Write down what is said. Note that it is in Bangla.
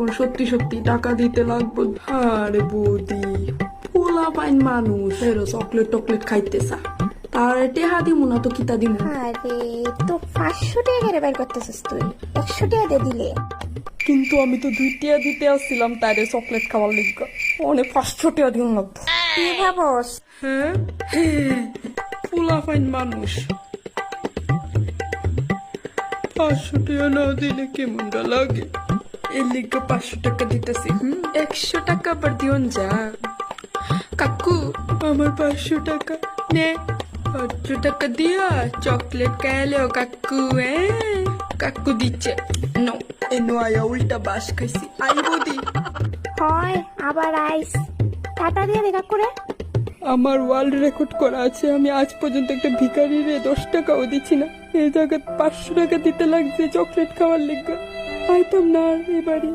এখন সত্যি সত্যি টাকা দিতে লাগবো। আরে বৌদি, পোলা পাইন মানুষ এরো চকলেট টকলেট খাইতেছা, তার টেহা দিমু না তো কিতা দিমু। আরে তো 500 টাকা করে বের করতেছিস তুই, 100 টাকা দিয়ে দিলে। কিন্তু আমি তো 2 টিয়া দিতে আসছিলাম তারে চকলেট খাওয়ার লিগা, অনেক 500 টাকা দিন লাগবো। কি ভাবস? হ্যাঁ, পোলা পাইন মানুষ 500 টাকা না দিলে কেমনটা লাগে, এর লিগা 500 টাকা দিতেছি। 100 টাকা আবার দিওন যা। কাকু, আমার 500 টাকা নে। 500 টাকা দিয়া চকলেট খাইলেও কাকু, কাকু দিচ্ছে। নো, এনো আয়া উল্টা বাস খাইছি। আই বৌদি, হয় আবার আইস, টাটা দিয়ে দেখা করে। আমার ওয়ার্ল্ড রেকর্ড করা আছে, আমি আজ পর্যন্ত একটা ভিখারিরে 10 টাকাও দিচ্ছি না, এই জায়গায় 500 টাকা দিতে লাগছে চকলেট খাওয়ার লিগা। আইতাম না আর এবারে।